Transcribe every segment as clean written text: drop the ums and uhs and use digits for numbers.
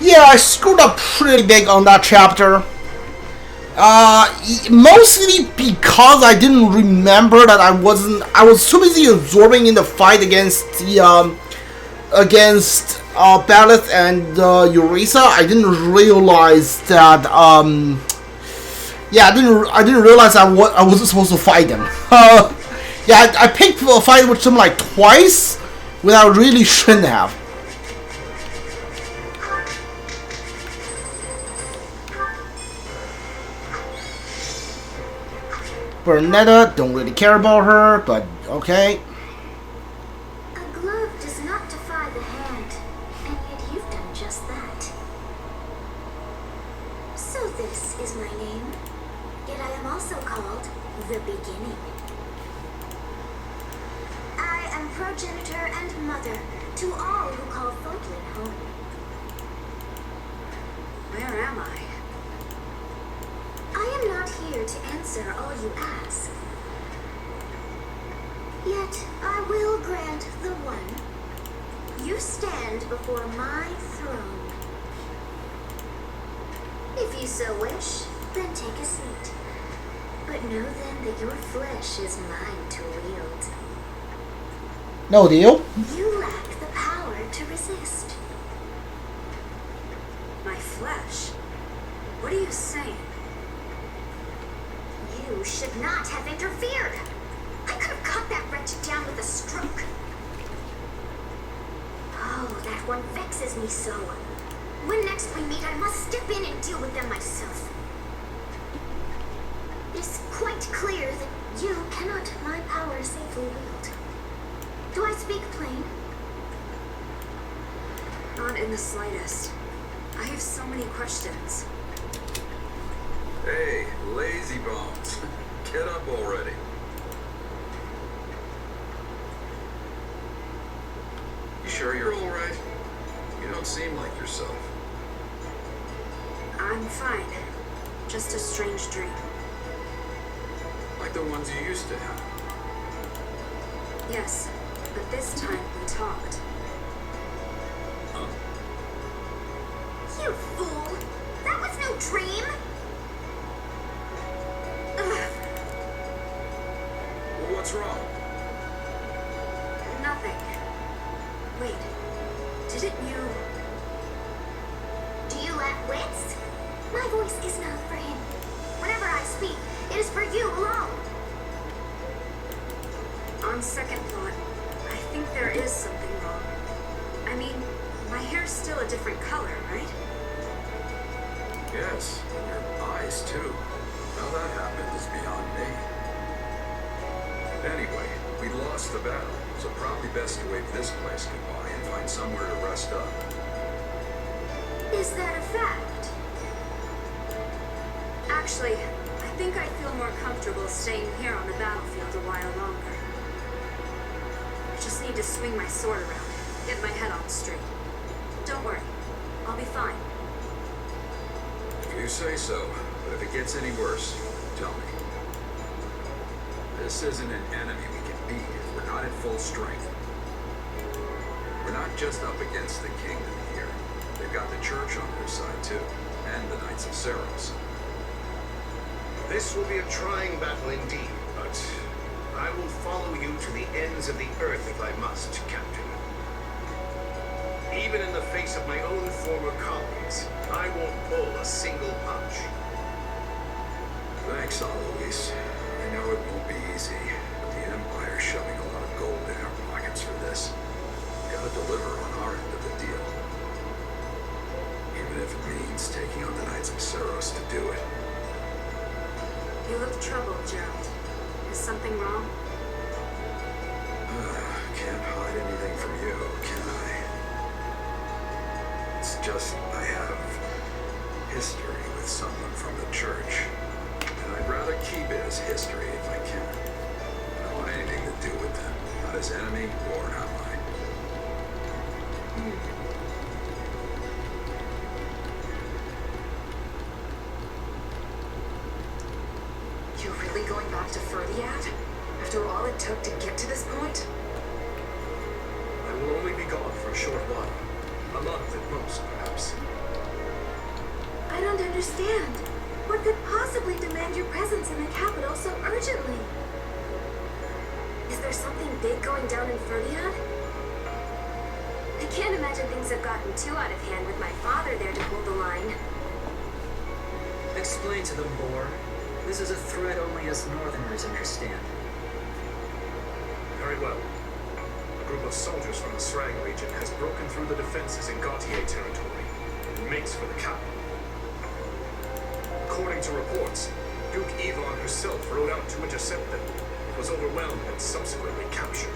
Yeah, I screwed up pretty big on that chapter. Mostly because I didn't remember that I was too busy absorbing in the fight against Ballast and Eureka. I didn't realize that yeah, I didn't realize I wasn't supposed to fight them. Yeah, I picked a fight with them like twice when I really shouldn't have. Bernetta, don't really care about her, but okay. A glove does not defy the hand, and yet you've done just that. So this is my name, yet I am also called the Beginning. I am progenitor and mother to all who call Fodlan home. Where am I? I am not here to answer all you ask. Yet I will grant the one. You stand before my throne. If you so wish, then take a seat. But know then that your flesh is mine to wield. No deal. You lack the power to resist. My flesh? What are you saying? You should not have interfered. I could have cut that wretch down with a stroke. Oh, that one vexes me so. When next we meet, I must step in and deal with them myself. It is quite clear that you cannot my power safely wield. Do I speak plain? Not in the slightest. I have so many questions. Hey, lazy bones. Get up already. You sure you're all right? You don't seem like yourself. I'm fine. Just a strange dream. Like the ones you used to have. Yes, but this time we talked. Huh? You fool! That was no dream! Ugh. Well, what's wrong? Nothing. Wait, didn't you... Do you lack wits? My voice is not for him. Whenever I speak, it is for you alone. On second thought, I think there is something wrong. I mean, my hair's still a different color, right? Yes, your eyes too. How that happened is beyond me. Anyway, we lost the battle, so probably best to wave this place goodbye and find somewhere to rest up. Is that a fact? Actually, I think I feel more comfortable staying here on the battlefield a while longer. I just need to swing my sword around, get my head on straight. Don't worry, I'll be fine. If you say so, but if it gets any worse, tell me. This isn't an enemy we can beat if we're not at full strength. We're not just up against the kingdom here. They've got the church on their side too, and the Knights of Ceros. This will be a trying battle indeed, but I will follow you to the ends of the earth if I must, Captain. Even in the face of my own former colleagues, I won't pull a single punch. Thanks, Alois. I know it won't be easy, but the Empire's shoving a lot of gold in our pockets for this. We gotta deliver on our end of the deal. Even if it means taking on the Knights of Ceros to do it. You look troubled, Gerald. Is something wrong? Can't hide anything from you, can I? It's just I have history with someone from the church. And I'd rather keep it as history if I can. I don't want anything to do with them. Not as enemy or ally. You're really going back to Ferdiad? After all it took to get to this point? I will only be gone for a short while. A month at most, perhaps. I don't understand. What could possibly demand your presence in the capital so urgently? Is there something big going down in Ferdiad? I can't imagine things have gotten too out of hand with my father there to hold the line. Explain to them, Boar. This is a threat only us Northerners understand. Very well. A group of soldiers from the Srang region has broken through the defenses in Gautier territory and makes for the capital. According to reports, Duke Yvonne herself rode out to intercept them, was overwhelmed and subsequently captured.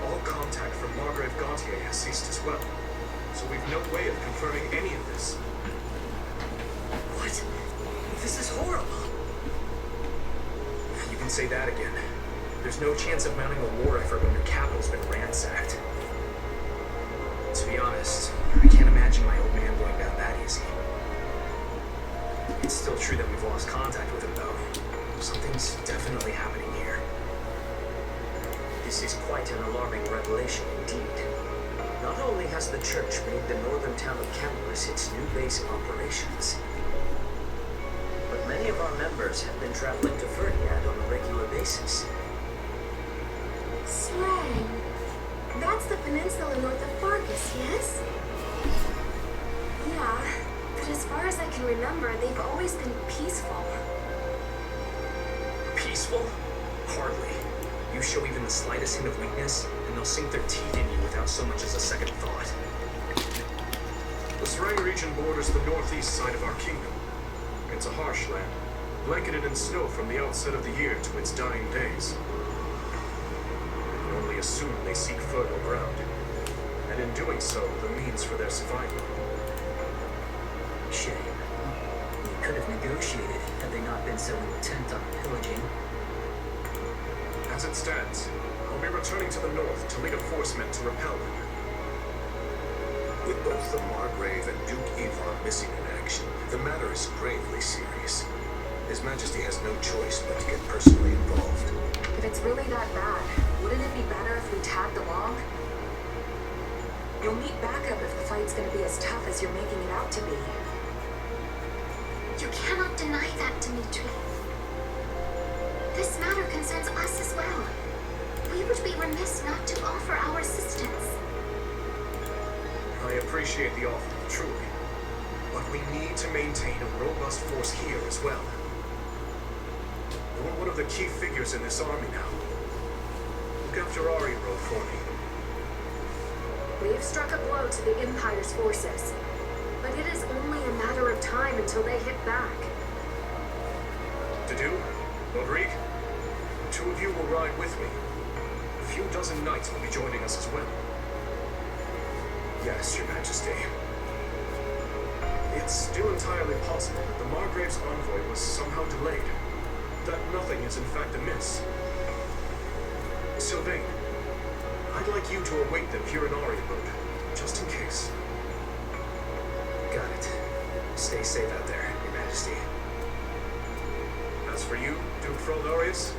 All contact from Margrave Gautier has ceased as well, so we've no way of confirming any of this. What? This is horrible. You can say that again. There's no chance of mounting a war effort when your capital's been ransacked. To be honest, I can't imagine my old man going down that easy. It's still true that we've lost contact with him, though. Something's definitely happening here. This is quite an alarming revelation indeed. Not only has the Church made the northern town of Campus its new base of operations, but many of our members have been traveling to Ferdiad on a regular basis. Srang. That's the peninsula north of Fargus, yes? Yeah, but as far as I can remember, they've always been peaceful. Peaceful? Hardly. You show even the slightest hint of weakness, and they'll sink their teeth in you without so much as a second thought. The Srang region borders the northeast side of our kingdom. It's a harsh land, blanketed in snow from the outset of the year to its dying days. You can only assume they seek fertile ground, and in doing so, the means for their survival. Shame. We could have negotiated had they not been so intent on pillaging. As it stands, I'll be returning to the north to lead a force meant to repel them. With both the Margrave and Duke Yvonne missing in action, the matter is gravely serious. His Majesty has no choice but to get personally involved. If it's really that bad, wouldn't it be better if we tagged along? You'll need backup if the fight's gonna be as tough as you're making it out to be. You cannot deny that, Dimitri. This matter concerns us as well. We would be remiss not to offer our assistance. I appreciate the offer, truly. But we need to maintain a robust force here as well. You're one of the key figures in this army now. Look after Ari Road for me. We've struck a blow to the Empire's forces, but it is only a matter of time until they hit back. To do? Rodrigue? The two of you will ride with me. A few dozen knights will be joining us as well. Yes, Your Majesty. It's still entirely possible that the Margrave's envoy was somehow delayed. That nothing is in fact amiss. Sylvain, I'd like you to await them here in Ari Road, just in case. Got it. Stay safe out there, Your Majesty. As for you, Duke Fraldarius,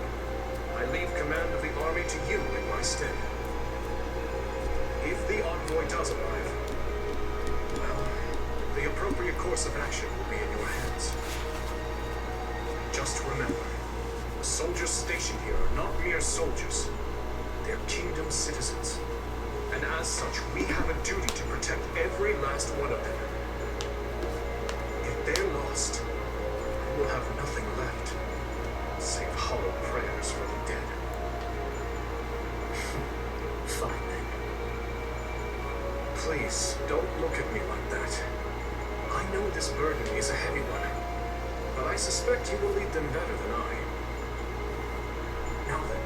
I leave command of the army to you in my stead. If the envoy does arrive, well, the appropriate course of action will be in your hands. Just remember, the soldiers stationed here are not mere soldiers. They're kingdom citizens. And as such, we have a duty to protect every last one of them. If they're lost, we will have nothing left, save hollow prayers for the dead. Fine then. Please, don't look at me like that. I know this burden is a heavy one, but I suspect you will lead them better than I. Now then,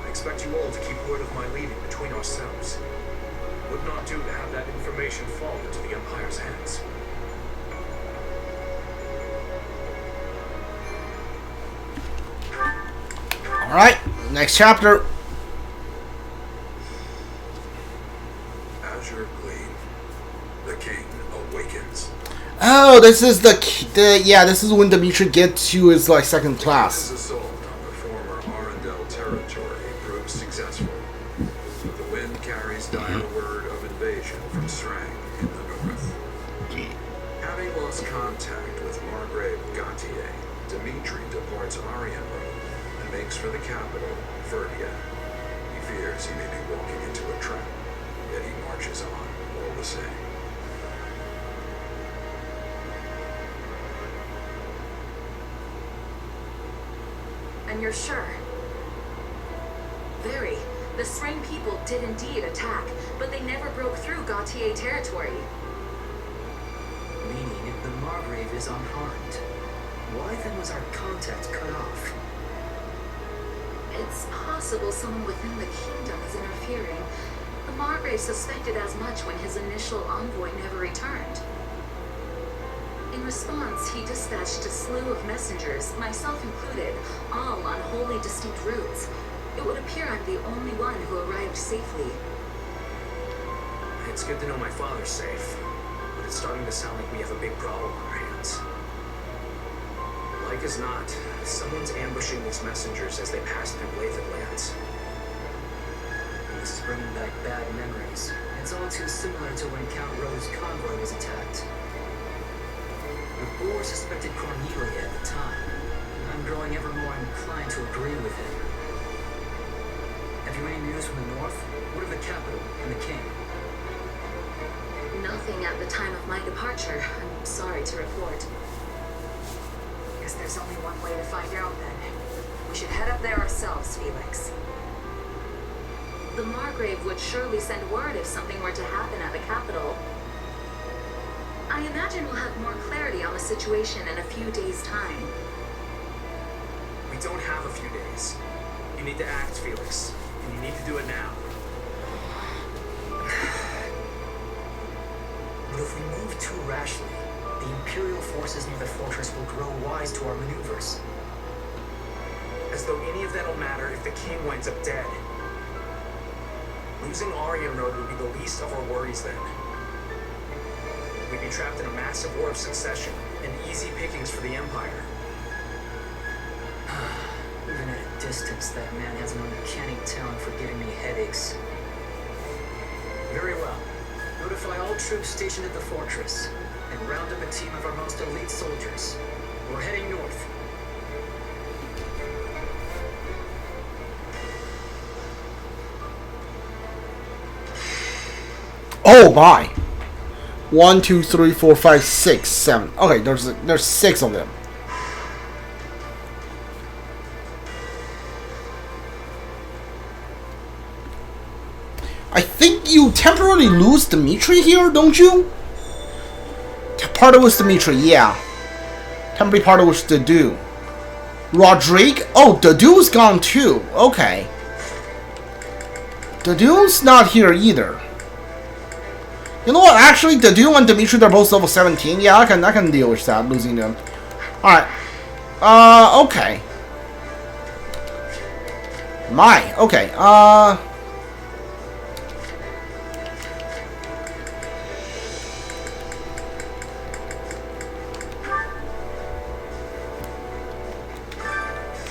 I expect you all to keep word of my leaving between ourselves. Would not do to have that information fall into the Empire's hands. Alright, next chapter. Azure Gleam. The king awakens. Oh, this is this is when Dimitri gets to his like second class. His assault on the former Arundel territory proves successful. But the wind carries dire word of invasion from Srang in the north. Having lost contact with Margrave Gautier, Dmitri departs Aryan Road and makes for the capital, Verdia. He fears he may be walking into a trap, yet he marches on all the same. And you're sure? Very. The Spring people did indeed attack, but they never broke through Gautier territory. Meaning the Margrave is unharmed. Why then was our contact cut off? It's possible someone within the kingdom is interfering. The Margrave suspected as much when his initial envoy never returned. In response, he dispatched a slew of messengers, myself included, all on wholly distinct routes. It would appear I'm the only one who arrived safely. It's good to know my father's safe, but it's starting to sound like we have a big problem on our hands. Like as not, someone's ambushing these messengers as they pass through Blathed lands. This is bringing back bad memories. It's all too similar to when Count Rose's convoy was attacked. The Boer suspected Cornelia at the time. I'm growing ever more inclined to agree with him. Have you any news from the north? What of the capital and the king? Nothing at the time of my departure, I'm sorry to report. Guess there's only one way to find out then. We should head up there ourselves, Felix. The Margrave would surely send word if something were to happen at the capital. I imagine we'll have more clarity on the situation in a few days' time. We don't have a few days. You need to act, Felix. And you need to do it now. But if we move too rashly, the Imperial forces near the fortress will grow wise to our maneuvers. As though any of that'll matter if the king winds up dead. Losing Aryan Road would be the least of our worries then. We'd be trapped in a massive war of succession and easy pickings for the Empire. Even at a distance, that man has an uncanny talent for giving me headaches. Very well. Notify all troops stationed at the fortress, and round up a team of our most elite soldiers. We're heading north. Oh my! 1, 2, 3, 4, 5, 6, 7. Okay, there's 6 of them. I think you temporarily lose Dmitri here, don't you? Part of it was Dmitri, yeah. Temporary part of it was Dedu. Rodrigue? Oh, Dedu's gone too. Okay. Dedu's not here either. You know what? Actually, Dedu and Dmitri, they're both level 17. Yeah, I can deal with that, losing them. Alright. Okay. Okay.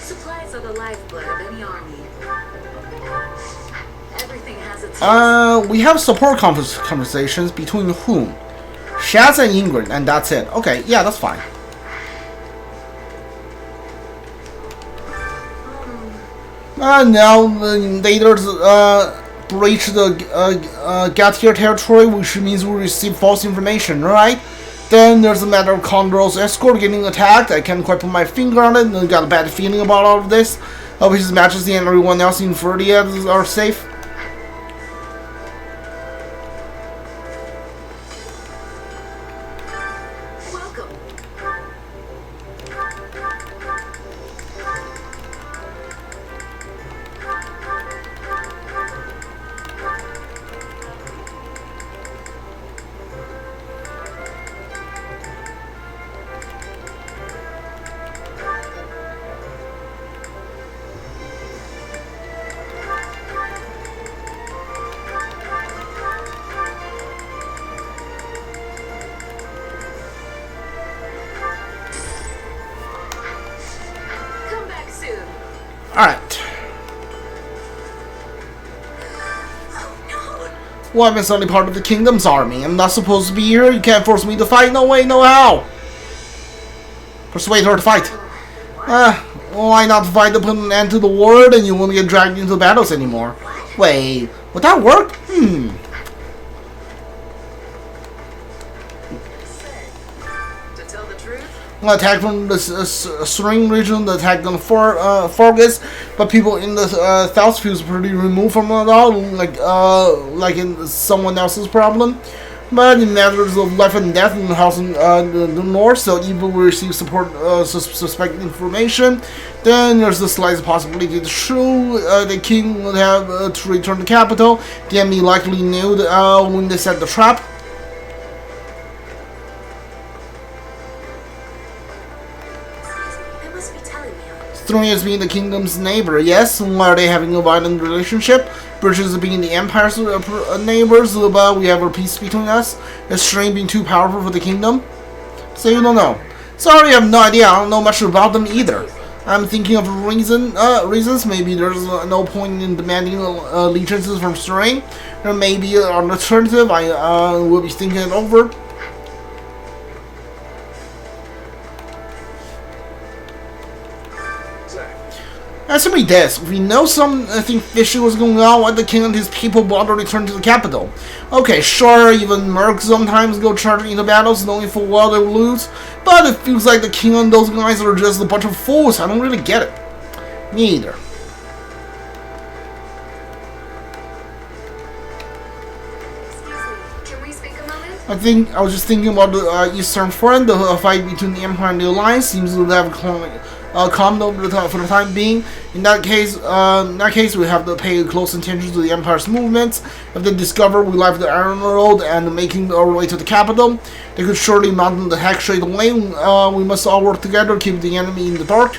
Supplies are the lifeblood of any army. Everything has its We have support conversations between whom? Shaz and Ingrid, and that's it. Okay, yeah, that's fine. Now the invaders breach the Gautier territory, which means we receive false information, right? Then there's a matter of Condor's escort getting attacked. I can't quite put my finger on it, and I got a bad feeling about all of this. Hope His Majesty and everyone else in Verdia are safe. Well, I'm certainly part of the kingdom's army. I'm not supposed to be here. You can't force me to fight. No way, no how. Persuade her to fight. Why not fight to put an end to the war, then you won't get dragged into battles anymore. Wait, would that work? To tell the truth, Attack from the Serene region, the attack on Fargus, but people in the South feels pretty removed from it all, like in someone else's problem. But in matters of life and death in the house in the north, so evil will receive support, suspect information. Then there's the slight possibility it's true. The king would have to return to the capital. The enemy likely knew that, when they set the trap. they must be telling me. Throne is being the kingdom's neighbor, yes. Why are they having a violent relationship? Bridges being the empire's neighbors, but we have a peace between us. Is Strain being too powerful for the kingdom? So you don't know. Sorry, I have no idea. I don't know much about them either. I'm thinking of reasons. Maybe there's no point in demanding allegiances from Strain. There may be an alternative. I will be thinking it over. Answer me this. We know something fishy was going on when the king and his people brought to return to the capital. Okay, sure, even mercs sometimes go charging into battles knowing full well they will lose, but it feels like the king and those guys are just a bunch of fools. I don't really get it. Me either. Excuse me, can we speak a moment? I was just thinking about the Eastern Front. The fight between the Empire and the Alliance seems to have calmed down for the time being. In that case, we have to pay close attention to the Empire's movements. If they discover we left the Iron Road and making our way to the capital, they could surely mount the hack straight away. We must all work together, keep the enemy in the dark.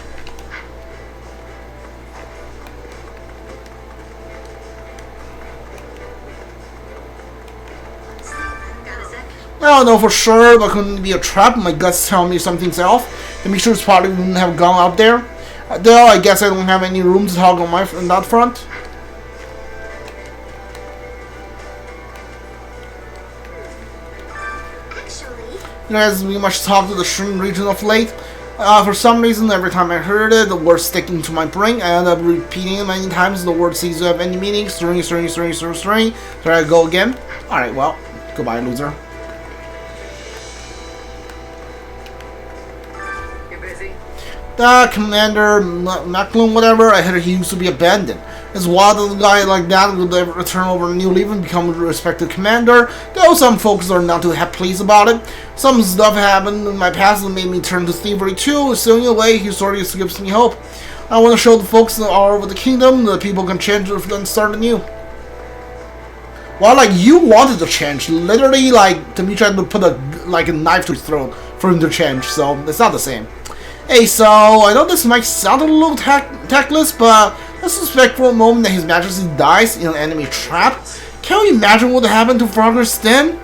I don't know for sure, but couldn't it be a trap? My guts tell me something's off. The Mishras probably wouldn't have gone out there. Though I guess I don't have any room to talk on that front. Actually, There hasn't been much talk to the Shrine region of late. For some reason, every time I heard it, the word sticking to my brain. I end up repeating it many times. The word seems to have any meaning. String. There I go again. Alright, well, goodbye, loser. You're busy? Commander Macklin, whatever, I heard he used to be abandoned. It's wild that a guy like that would ever return over a new leaf and become a respected commander, though some folks are not too pleased about it. Some stuff happened in my past that made me turn to thievery too, so in a way, he sort of gives me hope. I want to show the folks that are over the kingdom that people can change and start anew. Well, like, you wanted to change. Literally, like, Dimitri had to put a knife to his throat for him to change, so it's not the same. Hey, so, I know this might sound a little tactless, but let's suspect for a moment that His Majesty dies in an enemy trap. Can you imagine what would happen to Fargus then?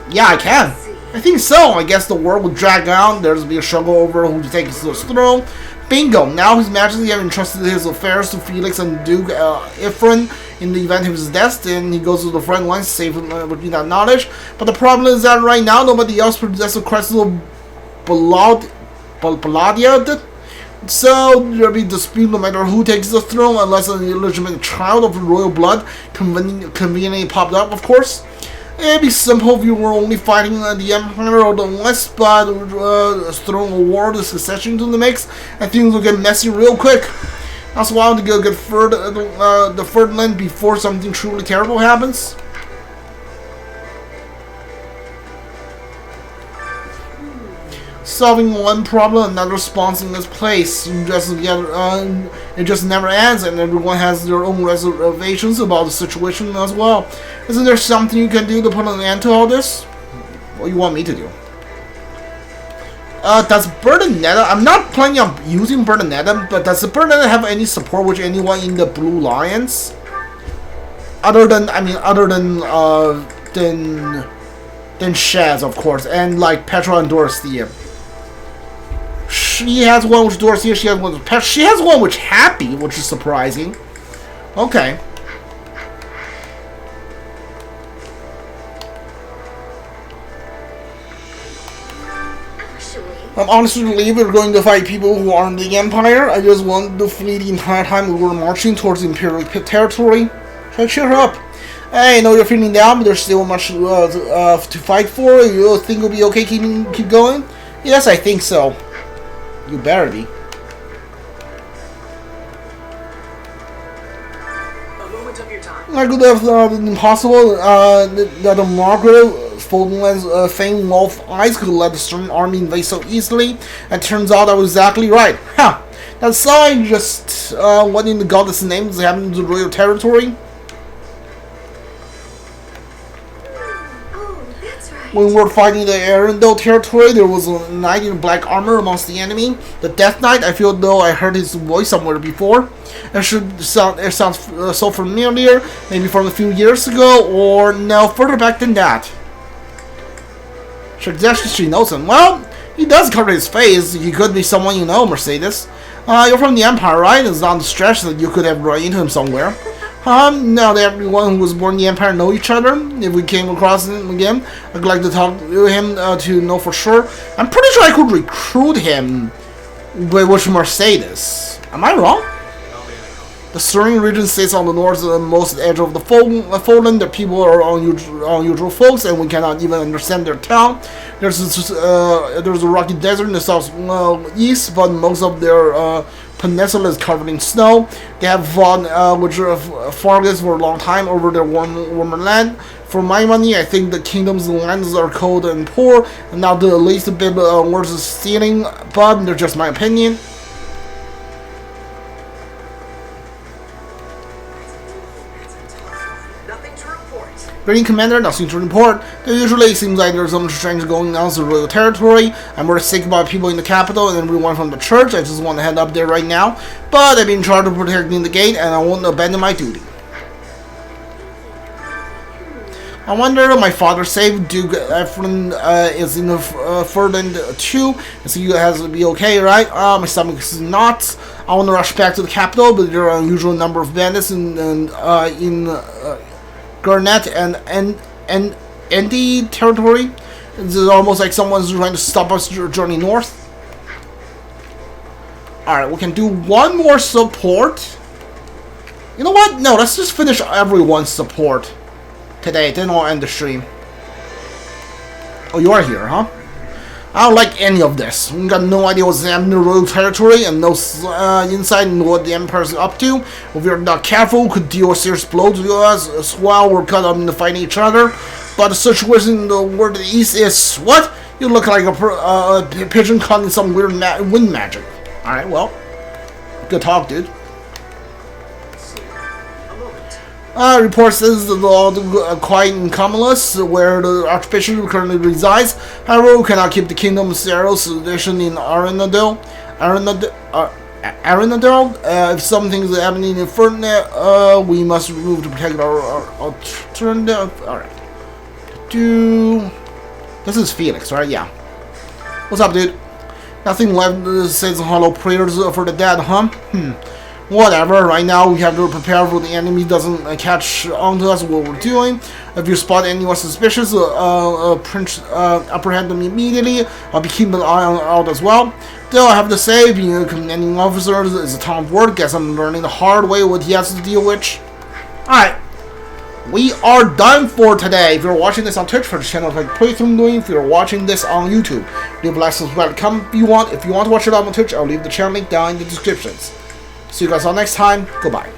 Yeah, I can. I think so. I guess the war will drag on. There's be a struggle over who to take his throne. Bingo! Now His Majesty has entrusted his affairs to Felix and Duke Ifrin in the event of his death, and he goes to the front lines to save him with that knowledge. But the problem is that right now nobody else possesses the crest of Palladia did. So there'll be dispute no matter who takes the throne, unless an illegitimate child of royal blood conveniently popped up, of course. It'd be simple if you were only fighting the Empire or the West, but throwing a war, the succession to the mix, and things will get messy real quick. That's why I want to go get the Ferdinand before something truly terrible happens. Solving one problem, another spawns in its place. It just never ends, and everyone has their own reservations about the situation as well. Isn't there something you can do to put an end to all this? What do you want me to do? Does Bernadetta... I'm not planning on using Bernadetta, but does Bernadetta have any support with anyone in the Blue Lions? Other than Shaz, of course, and like Petra and Dorothea. She has one with Dorothea, she has one with Petra. She has one with Happy, which is surprising. Okay. I'm honestly believe we're going to fight people who aren't the Empire. I just want to flee the entire time we were marching towards Imperial territory. So cheer her up. Hey, I know you're feeling down, but there's still much to fight for. You think you'll be okay keep going? Yes, I think so. You better be. A moment of your time. I could have been impossible that the Margaret Foldlands famed wolf eyes could let the Stern army invade so easily. It turns out I was exactly right. Huh. That sign just what in the goddess' name is happening to the royal territory? Oh, that's right. When we were fighting the Arendelle territory, there was a knight in black armor amongst the enemy. The Death Knight, I feel though I heard his voice somewhere before. It sounds so familiar, maybe from a few years ago, or no, further back than that. Suggestions she knows him. Well, he does cover his face. He could be someone you know, Mercedes. You're from the Empire, right? It's not a stretch that you could have run into him somewhere. Now that everyone who was born in the Empire know each other, if we came across him again, I'd like to talk to him to know for sure. I'm pretty sure I could recruit him with Mercedes. Am I wrong? The Stirring region sits on the northernmost edge of the Foldland. The people are unusual folks, and we cannot even understand their tongue. There's a rocky desert in the southeast, but most of their peninsula is covered in snow. They have fought with Fargus for a long time over their warmer land. For my money, I think the kingdom's lands are cold and poor, and not the least bit worth stealing, but they're just my opinion. Greeting, Commander, nothing to report. There usually seems like there's something strange going on in the royal territory. I'm very sick about people in the capital and everyone from the church. I just want to head up there right now. But I've been charged with protecting the gate and I won't abandon my duty. I wonder if my father's safe. Duke Efren is in the Ferdinand too. So you has to be okay, right? My stomach is not. I want to rush back to the capital, but there are an unusual number of bandits in Garnet and Andy territory. This is almost like someone's trying to stop us journey north. Alright, we can do one more support. You know what? No, let's just finish everyone's support today, then I'll end the stream. Oh, you are here, huh? I don't like any of this. We got no idea what's happening in the royal territory and no insight into what the Empire's up to. If we're not careful, we could deal a serious blow to us while we're caught up in fighting each other. But the situation in the world of the East is what? You look like a pigeon caught in some weird wind magic. Alright, well, good talk, dude. Report says the quiet in Commonwealth, where the Archbishop currently resides. However, we cannot keep the kingdom's station in Arendelle. If something is happening in Ferdinand, we must move to protect our alternative. Alright. This is Felix, right? Yeah. What's up, dude? Nothing left says hollow prayers for the dead, huh? Whatever, right now we have to prepare for the enemy doesn't catch on to us what we're doing. If you spot anyone suspicious, apprehend them immediately. I'll be keeping an eye out as well. Still, I have to say, being a commanding officer is a ton of work. Guess I'm learning the hard way what he has to deal with. Alright, we are done for today. If you're watching this on Twitch, for the channel like playthrough doing. If you're watching this on YouTube, leave a like, subscribe, comment if you want. If you want to watch it on Twitch, I'll leave the channel link down in the descriptions. See you guys all next time. Goodbye.